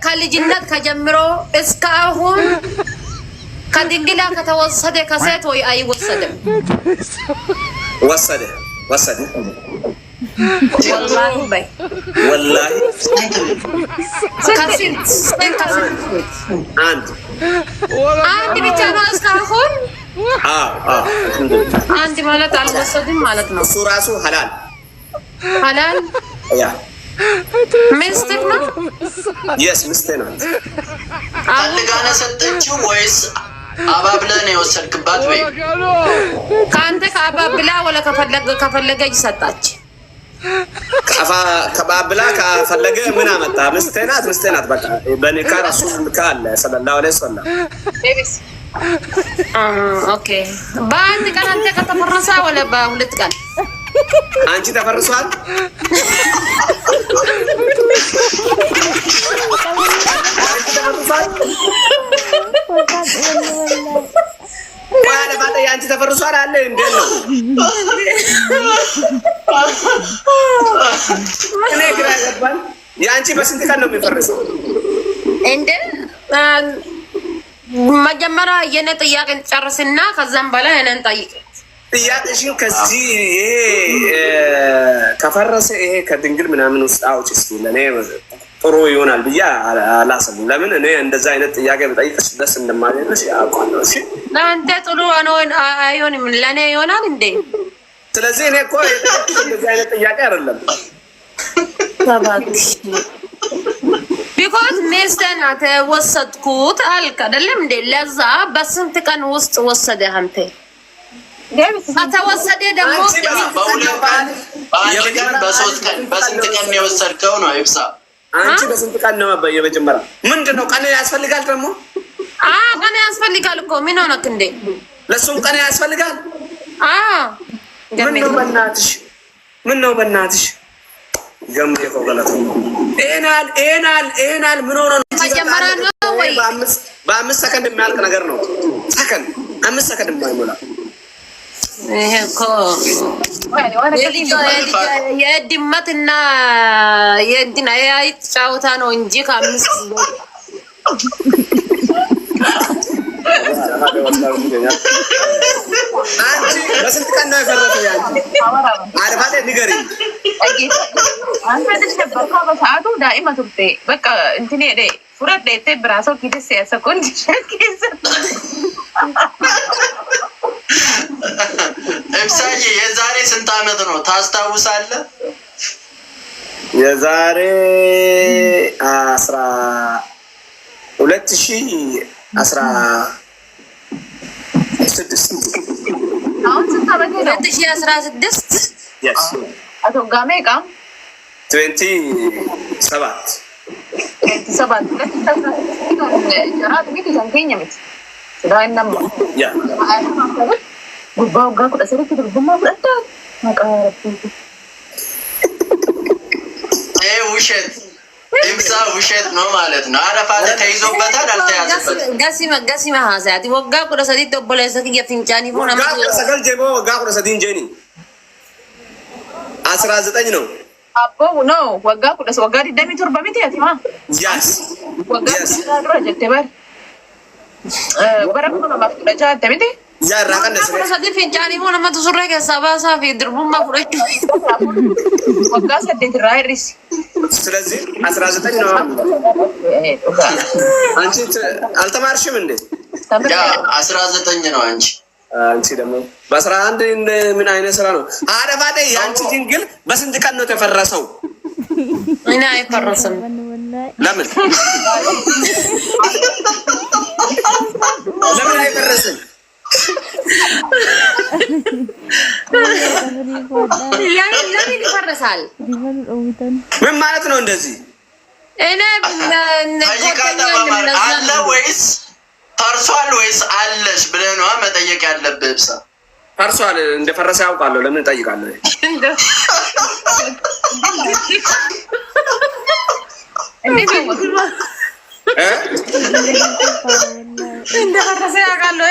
ከልጅነት ከጀምሮ እስካሁን ከድንግላ ከተወሰደ ከሴት ወይ አይወሰድም? ወሰደ ወላሂ በይ ወላሂ አንድ ብቻ ነው እስካሁን። አንድ ማለት አልወሰድም ማለት ነው። እሱ ራሱ ሐላል ያ ሚስትህ ነው? የስ ሚስቴ ናት። ፈልጋ ነው ሰጠችው ወይስ አባብለህ ነው የወሰድክባት? ወይ ከአንተ ከአባብላ ወለ ከፈለገች ሰጣች። ከባብላ ከፈለገ ምን አመጣ? ሚስቴ ናት በቃ በኒካ ረሱል ካለ ሰለላሁ ዐለይሂ ወሰለም። ኦኬ በአንድ ቀን አንተ ከተፈረሰ ወለ በሁለት ቀን አንቺ ተፈርሷል? አንቺ ተፈርሷል አለ እንዴ ነው? እኔ ግራ ገባኝ። የአንቺ በስንት ቀን ነው የሚፈርሰው እንዴ? መጀመሪያ የኔ ጥያቄ ጨርስና ከዛም በላይ እኔን ጠይቅ። ጥያቄሽን ከዚህ ይሄ ከፈረሰ ይሄ ከድንግል ምናምን ውስጥ አውጪ እስኪ። ለእኔ ጥሩ ይሆናል ብዬ አላሰብም። ለምን እኔ እንደዛ አይነት ጥያቄ በጠይቅሽ ደስ እንደማለሽ ያውቃለሁ። እሺ ለአንተ ጥሩ አይሆንም፣ ለእኔ ይሆናል እንዴ? ስለዚህ እኔ እኮ እንደዚህ አይነት ጥያቄ አይደለም። ቢኮዝ ሚስቴ ናት ወሰድኩት አልክ አይደለም እንዴ? ለዛ በስንት ቀን ውስጥ ወሰደ አንተ? ከተወሰደ ደግሞ በሶስት ቀን በስንት ቀን ነው የወሰድከው ነው ይብሳ? አንቺ በስንት ቀን ነው የመጀመሪያ? ምንድነው ቀን ያስፈልጋል ደግሞ? ቀን ያስፈልጋል እኮ ምን ሆነክ እንዴ? ለሱም ቀን ያስፈልጋል። ምን ነው በእናትሽ ገምዬ እኮ ገለተ ኤናል ምን ሆነ ነው? መጀመሪያ ነው ወይ በ5 ሰከንድ የሚያልቅ ነገር ነው። ሰከንድ 5 ሰከንድ የማይሞላ ይሄ እኮ የድመትና የእንትና የአይጥ ጫወታ ነው እንጂ ከ5 አንቺ በስንት ቀን ነው የፈረሰው? ያንቺ አልፋለ ንገሪኝ። አንተ ተሸበርካ በሰዓቱ ዳኢማ ቱርቴ በቃ እንትን ሄደ ፉረት ለቴ ብራሶ ኪደስ ያሰቆንድ ሸኪስ እብሳዬ የዛሬ ስንት ዓመት ነው ታስታውሳለህ? የዛሬ 2016 አሁን ስንት ዓመት ነው? 2016 yes አቶ ጋሜ ቃም 27 ጀራት ቢት ጃንከኛ ምት ስለአንደም ያ ጉባው ጋር ቁጠሰሪክ ድርጉማ ፍረታ ማቃረብ ውሸት ኢብሳ ውሸት ነው ማለት ነው። አረፋት ተይዞበታል አልተያዘበትም። ገሲማ ሀሳያት ወጋ ቁጠሰሪ ተቦለሰክ የፍንጫኒ ሆነ ማለት ነው። ሰገል ጀሞ ወጋ ቁጠሰዲን ጀኒ 19 ነው። አቦ ነው ወጋ ቁጠሰ ወጋ ዲደሚ ቱርባ ቢት ያቲማ yes ወጋ ቁጠሰ ጀተበር በረኩ ነው ማፍቀጃ ተሚቲ ያ ራቀን ነው ቁጠሰዲ ፍንጫኒ ሆነ ማለት ሱረ ከሳባሳ ፊ ድርቡማ ፍረጭ ወጋ ሰደት ራይሪስ ስለዚህ 19 ነው። አንቺ አልተማርሽም እንዴ? ያ 19 ነው። አንቺ ደግሞ በ11 ምን አይነት ስራ ነው? አረፋቴ ያንቺ ድንግል በስንት ቀን ነው ተፈረሰው? እኔ አይፈረስም። ለምን አይፈረስም? ለምን ይፈረሳል? ምን ማለት ነው እንደዚህ? እኔ አለ ወይስ ፈርሷል ወይስ አለሽ ብለህ ነው መጠየቅ ያለብህ። ብሳ ፈርሷል እንደፈረሰ ያውቃለሁ። ለምን እጠይቃለሁ? እንደፈረሰ ያውቃለሁ።